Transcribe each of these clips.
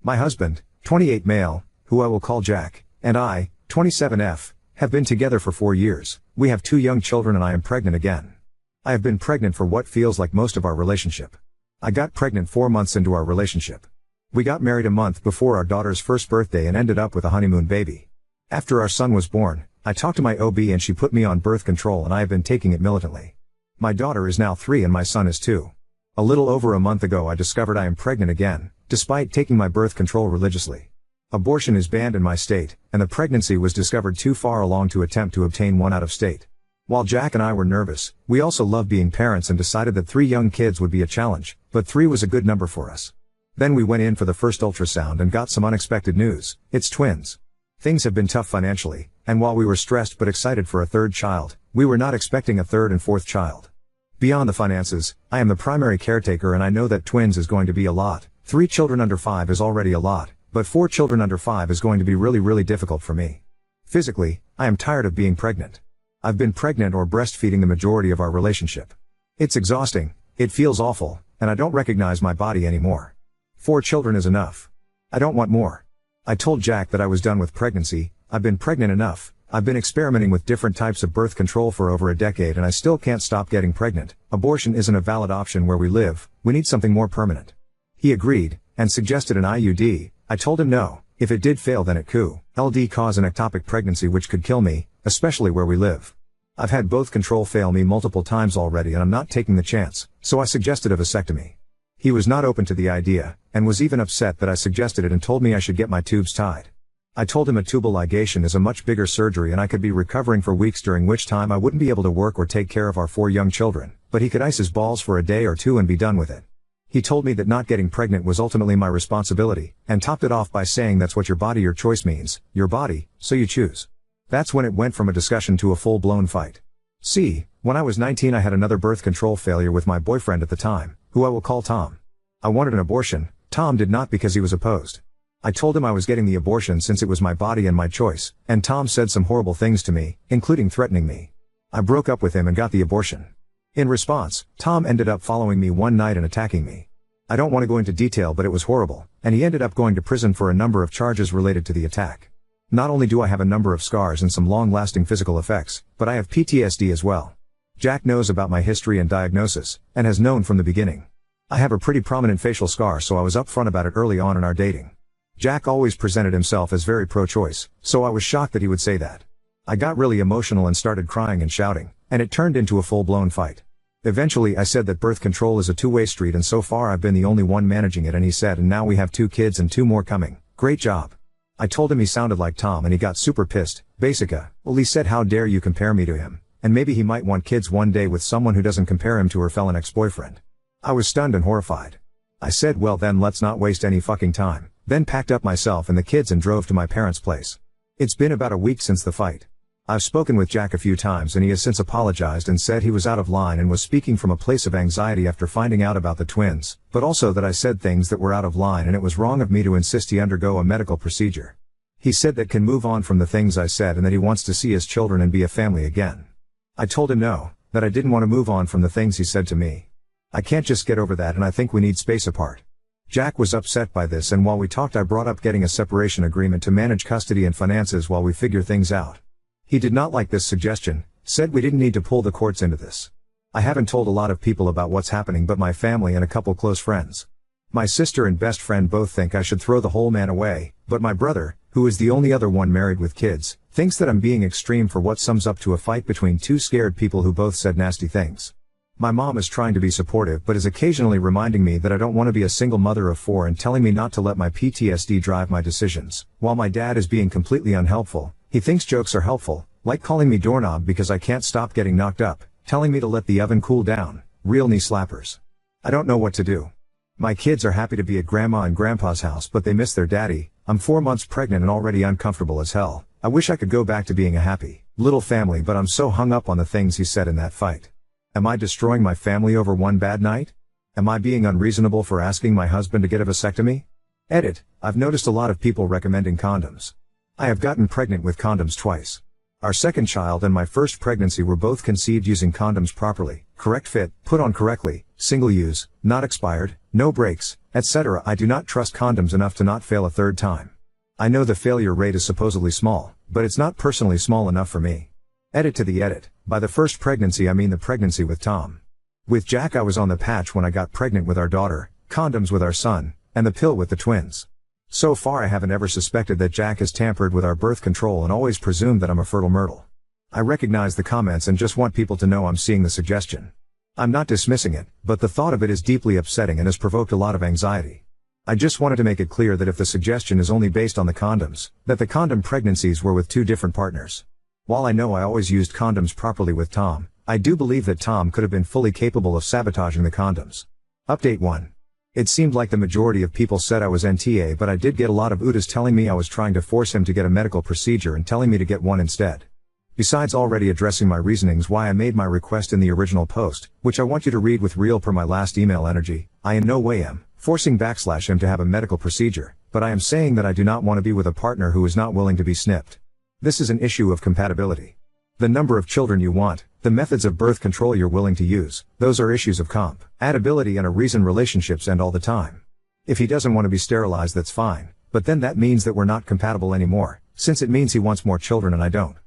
My husband, 28 male, who I will call Jack, and I, 27F, have been together for 4 years. We have 2 young children and I am pregnant again. I have been pregnant for what feels like most of our relationship. I got pregnant 4 months into our relationship. We got married a month before our daughter's first birthday and ended up with a honeymoon baby. After our son was born, I talked to my OB and she put me on birth control and I have been taking it militantly. My daughter is now 3 and my son is 2. A little over a month ago I discovered I am pregnant again, despite taking my birth control religiously. Abortion is banned in my state, and the pregnancy was discovered too far along to attempt to obtain one out of state. While Jack and I were nervous, we also love being parents and decided that 3 young kids would be a challenge, but 3 was a good number for us. Then we went in for the first ultrasound and got some unexpected news: it's twins. Things have been tough financially, and while we were stressed but excited for a 3rd child, we were not expecting a 3rd and 4th child. Beyond the finances, I am the primary caretaker and I know that twins is going to be a lot. 3 children under 5 is already a lot, but 4 children under 5 is going to be really difficult for me. Physically, I am tired of being pregnant. I've been pregnant or breastfeeding the majority of our relationship. It's exhausting, it feels awful, and I don't recognize my body anymore. 4 children is enough. I don't want more. I told Jack that I was done with pregnancy. I've been pregnant enough. I've been experimenting with different types of birth control for over a decade and I still can't stop getting pregnant. Abortion isn't a valid option where we live. We need something more permanent. He agreed, and suggested an IUD. I told him no, if it did fail then it could cause an ectopic pregnancy which could kill me, especially where we live. I've had both control fail me multiple times already and I'm not taking the chance, so I suggested a vasectomy. He was not open to the idea, and was even upset that I suggested it and told me I should get my tubes tied. I told him a tubal ligation is a much bigger surgery and I could be recovering for weeks, during which time I wouldn't be able to work or take care of our 4 young children, but he could ice his balls for a day or 2 and be done with it. He told me that not getting pregnant was ultimately my responsibility, and topped it off by saying that's what your body your choice means, your body, so you choose. That's when it went from a discussion to a full-blown fight. See, when I was 19 I had another birth control failure with my boyfriend at the time, who I will call Tom. I wanted an abortion. Tom did not because he was opposed. I told him I was getting the abortion since it was my body and my choice, and Tom said some horrible things to me, including threatening me. I broke up with him and got the abortion. In response, Tom ended up following me one night and attacking me. I don't want to go into detail but it was horrible, and he ended up going to prison for a number of charges related to the attack. Not only do I have a number of scars and some long-lasting physical effects, but I have PTSD as well. Jack knows about my history and diagnosis, and has known from the beginning. I have a pretty prominent facial scar, so I was upfront about it early on in our dating. Jack always presented himself as very pro-choice, so I was shocked that he would say that. I got really emotional and started crying and shouting, and it turned into a full-blown fight. Eventually I said that birth control is a two-way street and so far I've been the only one managing it, and he said, and now we have 2 kids and 2 more coming. Great job. I told him he sounded like Tom and he got super pissed. Well, he said, how dare you compare me to him, and maybe he might want kids one day with someone who doesn't compare him to her felon ex-boyfriend. I was stunned and horrified. I said, well then let's not waste any fucking time, then packed up myself and the kids and drove to my parents' place. It's been about a week since the fight. I've spoken with Jack a few times and he has since apologized and said he was out of line and was speaking from a place of anxiety after finding out about the twins, but also that I said things that were out of line and it was wrong of me to insist he undergo a medical procedure. He said that can move on from the things I said and that he wants to see his children and be a family again. I told him no, that I didn't want to move on from the things he said to me. I can't just get over that and I think we need space apart. Jack was upset by this, and while we talked I brought up getting a separation agreement to manage custody and finances while we figure things out. He did not like this suggestion, said we didn't need to pull the courts into this. I haven't told a lot of people about what's happening but my family and a couple close friends. My sister and best friend both think I should throw the whole man away, but my brother, who is the only other one married with kids, thinks that I'm being extreme for what sums up to a fight between 2 scared people who both said nasty things. My mom is trying to be supportive but is occasionally reminding me that I don't want to be a single mother of 4 and telling me not to let my PTSD drive my decisions, while my dad is being completely unhelpful. He thinks jokes are helpful, like calling me doorknob because I can't stop getting knocked up, telling me to let the oven cool down, real knee slappers. I don't know what to do. My kids are happy to be at grandma and grandpa's house but they miss their daddy. I'm 4 months pregnant and already uncomfortable as hell. I wish I could go back to being a happy little family but I'm so hung up on the things he said in that fight. Am I destroying my family over one bad night? Am I being unreasonable for asking my husband to get a vasectomy? Edit, I've noticed a lot of people recommending condoms. I have gotten pregnant with condoms twice. Our second child and my first pregnancy were both conceived using condoms properly, correct fit, put on correctly, single use, not expired, no breaks, etc. I do not trust condoms enough to not fail a third time. I know the failure rate is supposedly small, but it's not personally small enough for me. Edit to the edit. By the first pregnancy I mean the pregnancy with Tom. With Jack I was on the patch when I got pregnant with our daughter, condoms with our son, and the pill with the twins. So far I haven't ever suspected that Jack has tampered with our birth control and always presumed that I'm a fertile myrtle. I recognize the comments and just want people to know I'm seeing the suggestion. I'm not dismissing it, but the thought of it is deeply upsetting and has provoked a lot of anxiety. I just wanted to make it clear that if the suggestion is only based on the condoms, that the condom pregnancies were with two different partners. While I know I always used condoms properly with Tom, I do believe that Tom could have been fully capable of sabotaging the condoms. Update 1. It seemed like the majority of people said I was NTA, but I did get a lot of UTAs telling me I was trying to force him to get a medical procedure and telling me to get one instead. Besides already addressing my reasonings why I made my request in the original post, which I want you to read with real per my last email energy, I in no way am forcing him to have a medical procedure, but I am saying that I do not want to be with a partner who is not willing to be snipped. This is an issue of compatibility. The number of children you want, the methods of birth control you're willing to use, those are issues of compatibility and a reason relationships end all the time. If he doesn't want to be sterilized, that's fine, but then that means that we're not compatible anymore, since it means he wants more children and I don't.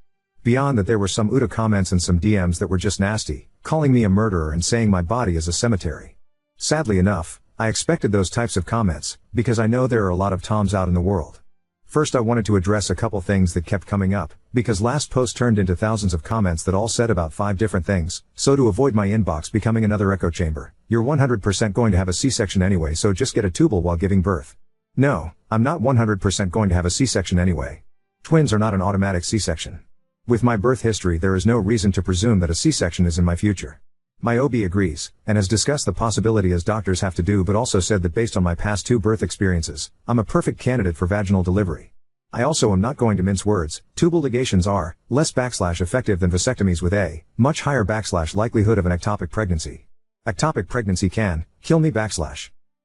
Beyond that, there were some UTA comments and some DMs that were just nasty, calling me a murderer and saying my body is a cemetery. Sadly enough, I expected those types of comments, because I know there are a lot of Toms out in the world. First I wanted to address a couple things that kept coming up, because last post turned into thousands of comments that all said about 5 different things, so to avoid my inbox becoming another echo chamber, you're 100% going to have a C-section anyway, so just get a tubal while giving birth. No, I'm not 100% going to have a C-section anyway. Twins are not an automatic C-section. With my birth history there is no reason to presume that a C-section is in my future. My OB agrees, and has discussed the possibility as doctors have to do, but also said that based on my past 2 birth experiences, I'm a perfect candidate for vaginal delivery. I also am not going to mince words. Tubal ligations are less effective than vasectomies with a much higher likelihood of an ectopic pregnancy. Ectopic pregnancy can kill me .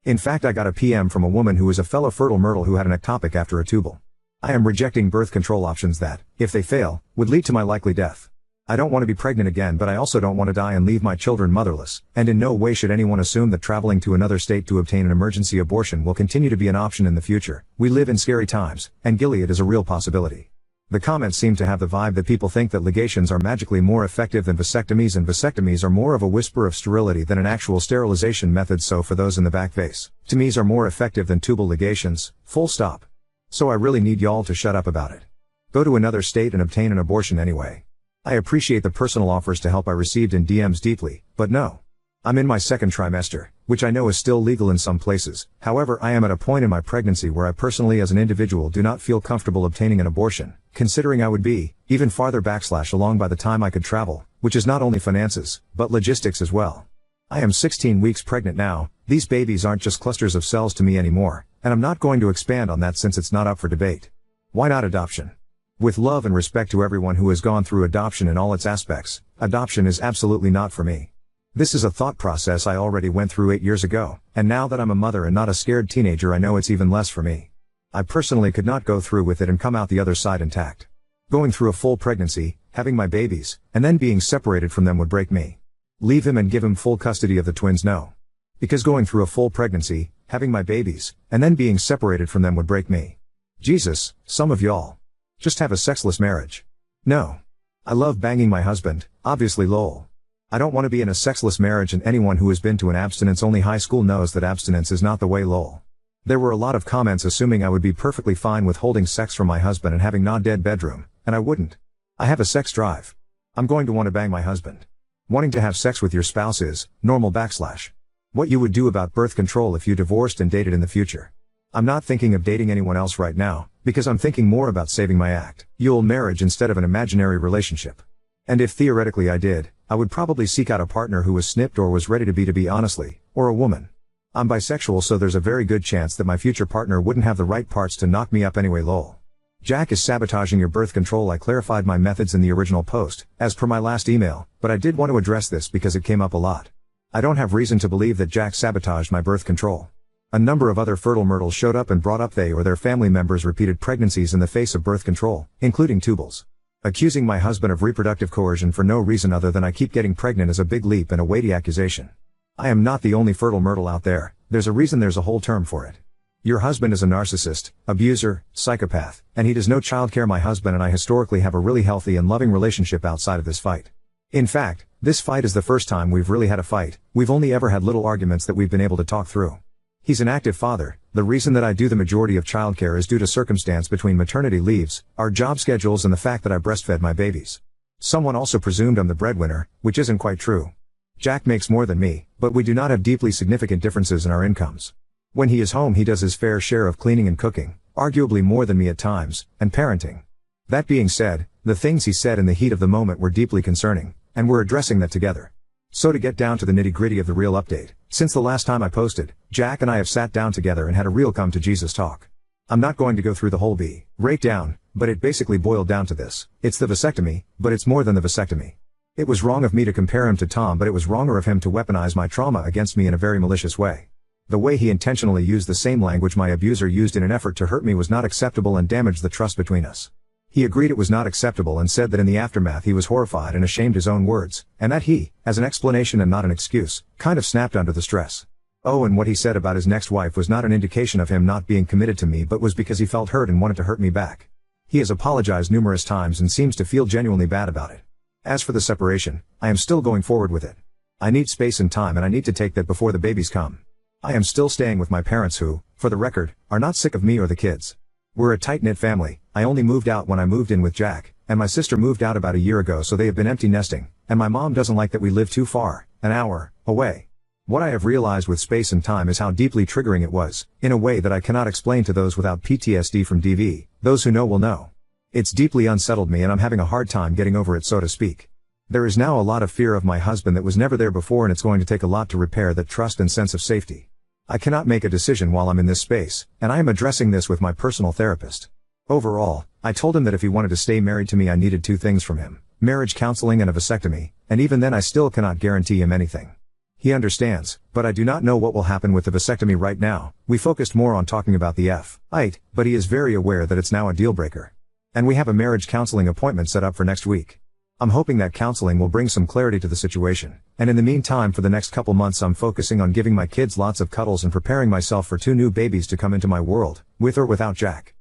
In fact, I got a PM from a woman who is a fellow fertile myrtle who had an ectopic after a tubal. I am rejecting birth control options that, if they fail, would lead to my likely death. I don't want to be pregnant again, but I also don't want to die and leave my children motherless, and in no way should anyone assume that traveling to another state to obtain an emergency abortion will continue to be an option in the future. We live in scary times, and Gilead is a real possibility. The comments seem to have the vibe that people think that ligations are magically more effective than vasectomies, and vasectomies are more of a whisper of sterility than an actual sterilization method, so for those in the back, vasectomies are more effective than tubal ligations, full stop. So I really need y'all to shut up about it. Go to another state and obtain an abortion anyway. I appreciate the personal offers to help I received in DMs deeply, but no. I'm in my 2nd trimester, which I know is still legal in some places. However, I am at a point in my pregnancy where I personally as an individual do not feel comfortable obtaining an abortion, considering I would be even farther along by the time I could travel, which is not only finances, but logistics as well. I am 16 weeks pregnant now. These babies aren't just clusters of cells to me anymore, and I'm not going to expand on that since it's not up for debate. Why not adoption? With love and respect to everyone who has gone through adoption in all its aspects, adoption is absolutely not for me. This is a thought process I already went through 8 years ago, and now that I'm a mother and not a scared teenager, I know it's even less for me. I personally could not go through with it and come out the other side intact. Going through a full pregnancy, having my babies, and then being separated from them would break me. Leave him and give him full custody of the twins? No. Because going through a full pregnancy, having my babies, and then being separated from them would break me. Jesus, some of y'all just have a sexless marriage. No. I love banging my husband, obviously lol. I don't want to be in a sexless marriage, and anyone who has been to an abstinence-only high school knows that abstinence is not the way lol. There were a lot of comments assuming I would be perfectly fine with holding sex from my husband and having no dead bedroom, and I wouldn't. I have a sex drive. I'm going to want to bang my husband. Wanting to have sex with your spouse is normal / what you would do about birth control if you divorced and dated in the future. I'm not thinking of dating anyone else right now, because I'm thinking more about saving my actual marriage instead of an imaginary relationship. And if theoretically I did, I would probably seek out a partner who was snipped or was ready to be honestly, or a woman. I'm bisexual, so there's a very good chance that my future partner wouldn't have the right parts to knock me up anyway lol. Jack is sabotaging your birth control. I clarified my methods in the original post, as per my last email, but I did want to address this because it came up a lot. I don't have reason to believe that Jack sabotaged my birth control. A number of other fertile myrtles showed up and brought up they or their family members repeated pregnancies in the face of birth control, including tubals. Accusing my husband of reproductive coercion for no reason other than I keep getting pregnant is a big leap and a weighty accusation. I am not the only fertile myrtle out there, there's a reason there's a whole term for it. Your husband is a narcissist, abuser, psychopath, and he does no childcare. My husband and I historically have a really healthy and loving relationship outside of this fight. In fact, this fight is the first time we've really had a fight. We've only ever had little arguments that we've been able to talk through. He's an active father. The reason that I do the majority of childcare is due to circumstance between maternity leaves, our job schedules, and the fact that I breastfed my babies. Someone also presumed I'm the breadwinner, which isn't quite true. Jack makes more than me, but we do not have deeply significant differences in our incomes. When he is home, he does his fair share of cleaning and cooking, arguably more than me at times, and parenting. That being said, the things he said in the heat of the moment were deeply concerning, and we're addressing that together. So to get down to the nitty-gritty of the real update, since the last time I posted, Jack and I have sat down together and had a real come to Jesus talk. I'm not going to go through the whole breakdown, but it basically boiled down to this. It's the vasectomy, but it's more than the vasectomy. It was wrong of me to compare him to Tom, but it was wronger of him to weaponize my trauma against me in a very malicious way. The way he intentionally used the same language my abuser used in an effort to hurt me was not acceptable and damaged the trust between us. He agreed it was not acceptable and said that in the aftermath he was horrified and ashamed his own words, and that he, as an explanation and not an excuse, kind of snapped under the stress. Oh, and what he said about his next wife was not an indication of him not being committed to me, but was because he felt hurt and wanted to hurt me back. He has apologized numerous times and seems to feel genuinely bad about it. As for the separation, I am still going forward with it. I need space and time, and I need to take that before the babies come. I am still staying with my parents who, for the record, are not sick of me or the kids. We're a tight-knit family. I only moved out when I moved in with Jack, and my sister moved out about a year ago, so they have been empty nesting, and my mom doesn't like that we live too far, an hour away. What I have realized with space and time is how deeply triggering it was, in a way that I cannot explain to those without PTSD from DV. Those who know will know. It's deeply unsettled me and I'm having a hard time getting over it, so to speak. There is now a lot of fear of my husband that was never there before, and it's going to take a lot to repair that trust and sense of safety. I cannot make a decision while I'm in this space, and I am addressing this with my personal therapist. Overall, I told him that if he wanted to stay married to me, I needed 2 things from him: marriage counseling and a vasectomy, and even then I still cannot guarantee him anything. He understands, but I do not know what will happen with the vasectomy right now. We focused more on talking about the fight, but he is very aware that it's now a deal breaker. And we have a marriage counseling appointment set up for next week. I'm hoping that counseling will bring some clarity to the situation, and in the meantime for the next couple months I'm focusing on giving my kids lots of cuddles and preparing myself for 2 new babies to come into my world, with or without Jack.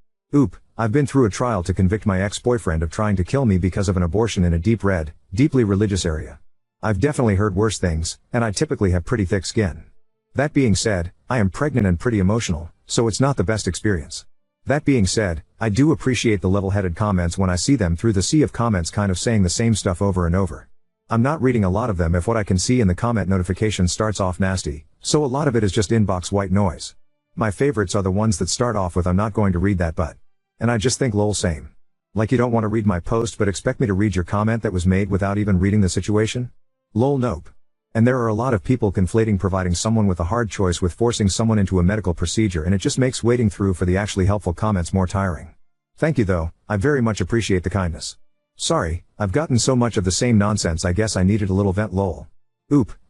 I've been through a trial to convict my ex-boyfriend of trying to kill me because of an abortion in a deep red, deeply religious area. I've definitely heard worse things, and I typically have pretty thick skin. That being said, I am pregnant and pretty emotional, so it's not the best experience. That being said, I do appreciate the level-headed comments when I see them through the sea of comments kind of saying the same stuff over and over. I'm not reading a lot of them if what I can see in the comment notification starts off nasty, so a lot of it is just inbox white noise. My favorites are the ones that start off with "I'm not going to read that but." And I just think lol same. Like you don't want to read my post but expect me to read your comment that was made without even reading the situation? Lol nope. And there are a lot of people conflating providing someone with a hard choice with forcing someone into a medical procedure, and it just makes waiting through for the actually helpful comments more tiring. Thank you though, I very much appreciate the kindness. Sorry, I've gotten so much of the same nonsense, I guess I needed a little vent lol.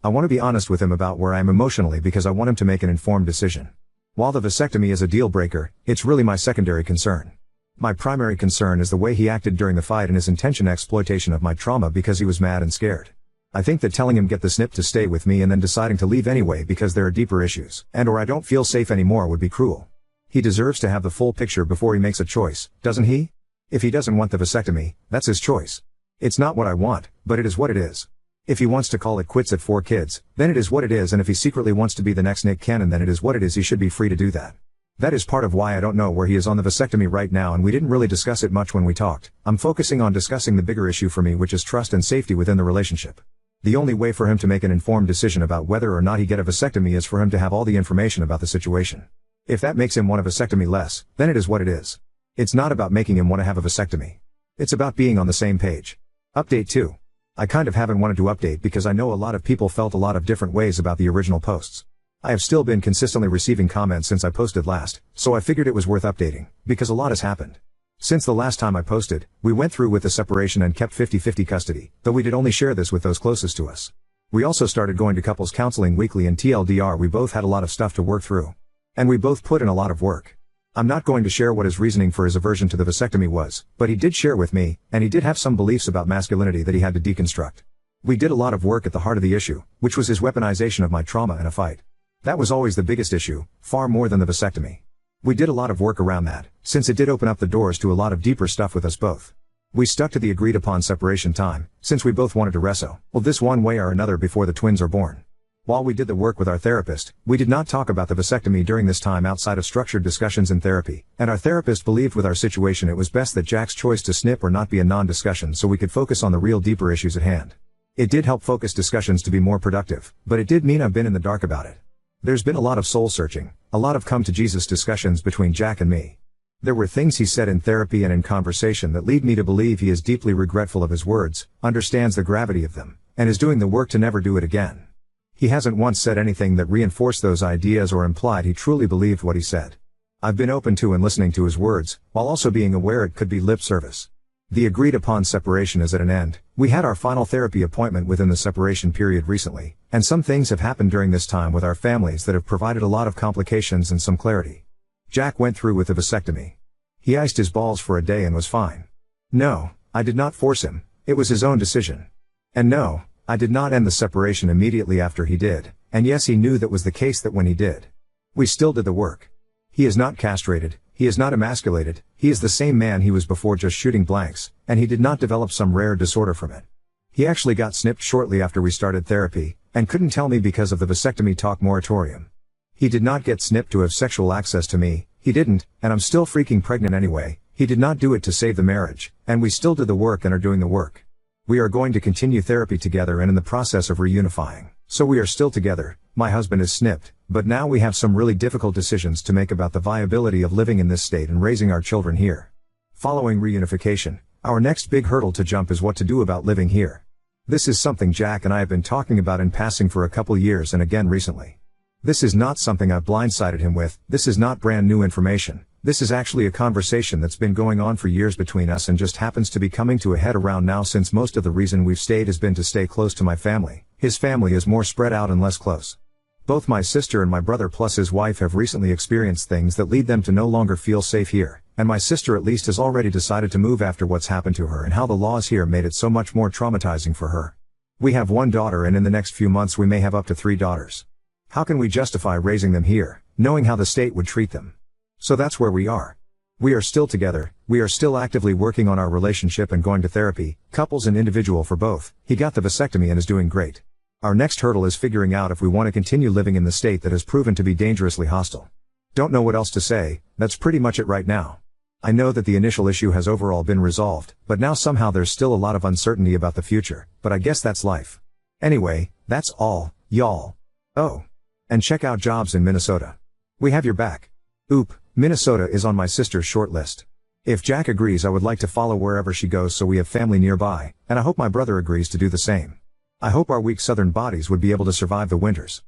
I want to be honest with him about where I am emotionally because I want him to make an informed decision. While the vasectomy is a deal breaker, it's really my secondary concern. My primary concern is the way he acted during the fight and his intention exploitation of my trauma because he was mad and scared. I think that telling him get the snip to stay with me and then deciding to leave anyway because there are deeper issues, and or I don't feel safe anymore, would be cruel. He deserves to have the full picture before he makes a choice, doesn't he? If he doesn't want the vasectomy, that's his choice. It's not what I want, but it is what it is. If he wants to call it quits at 4 kids, then it is what it is, and if he secretly wants to be the next Nick Cannon, then it is what it is. He should be free to do that. That is part of why I don't know where he is on the vasectomy right now, and we didn't really discuss it much when we talked. I'm focusing on discussing the bigger issue for me, which is trust and safety within the relationship. The only way for him to make an informed decision about whether or not he get a vasectomy is for him to have all the information about the situation. If that makes him want a vasectomy less, then it is what it is. It's not about making him want to have a vasectomy. It's about being on the same page. Update 2. I kind of haven't wanted to update because I know a lot of people felt a lot of different ways about the original posts. I have still been consistently receiving comments since I posted last, so I figured it was worth updating, because a lot has happened. Since the last time I posted, we went through with the separation and kept 50-50 custody, though we did only share this with those closest to us. We also started going to couples counseling weekly, and TLDR, we both had a lot of stuff to work through. And we both put in a lot of work. I'm not going to share what his reasoning for his aversion to the vasectomy was, but he did share with me, and he did have some beliefs about masculinity that he had to deconstruct. We did a lot of work at the heart of the issue, which was his weaponization of my trauma in a fight. That was always the biggest issue, far more than the vasectomy. We did a lot of work around that, since it did open up the doors to a lot of deeper stuff with us both. We stuck to the agreed upon separation time, since we both wanted to wrestle this one way or another before the twins are born. While we did the work with our therapist, we did not talk about the vasectomy during this time outside of structured discussions in therapy, and our therapist believed with our situation it was best that Jack's choice to snip or not be a non-discussion so we could focus on the real deeper issues at hand. It did help focus discussions to be more productive, but it did mean I've been in the dark about it. There's been a lot of soul searching, a lot of come to Jesus discussions between Jack and me. There were things he said in therapy and in conversation that lead me to believe he is deeply regretful of his words, understands the gravity of them, and is doing the work to never do it again. He hasn't once said anything that reinforced those ideas or implied he truly believed what he said. I've been open to and listening to his words, while also being aware it could be lip service. The agreed upon separation is at an end. We had our final therapy appointment within the separation period recently, and some things have happened during this time with our families that have provided a lot of complications and some clarity. Jack went through with the vasectomy. He iced his balls for a day and was fine. No, I did not force him, it was his own decision. And no, I did not end the separation immediately after he did, and yes, he knew that was the case that when he did. We still did the work. He is not castrated, he is not emasculated, he is the same man he was before just shooting blanks, and he did not develop some rare disorder from it. He actually got snipped shortly after we started therapy, and couldn't tell me because of the vasectomy talk moratorium. He did not get snipped to have sexual access to me, he didn't, and I'm still freaking pregnant anyway. He did not do it to save the marriage, and we still did the work and are doing the work. We are going to continue therapy together and in the process of reunifying. So we are still together, my husband is snipped, but now we have some really difficult decisions to make about the viability of living in this state and raising our children here. Following reunification, our next big hurdle to jump is what to do about living here. This is something Jack and I have been talking about in passing for a couple years and again recently. This is not something I've blindsided him with, this is not brand new information. This is actually a conversation that's been going on for years between us and just happens to be coming to a head around now since most of the reason we've stayed has been to stay close to my family. His family is more spread out and less close. Both my sister and my brother plus his wife have recently experienced things that lead them to no longer feel safe here, and my sister at least has already decided to move after what's happened to her and how the laws here made it so much more traumatizing for her. We have one daughter and in the next few months we may have up to 3 daughters. How can we justify raising them here, knowing how the state would treat them? So that's where we are. We are still together, we are still actively working on our relationship and going to therapy, couples and individual for both. He got the vasectomy and is doing great. Our next hurdle is figuring out if we want to continue living in the state that has proven to be dangerously hostile. Don't know what else to say, that's pretty much it right now. I know that the initial issue has overall been resolved, but now somehow there's still a lot of uncertainty about the future, but I guess that's life. Anyway, that's all, y'all. Oh. And check out jobs in Minnesota. We have your back. Oop. Minnesota is on my sister's short list. If Jack agrees I would like to follow wherever she goes so we have family nearby, and I hope my brother agrees to do the same. I hope our weak southern bodies would be able to survive the winters.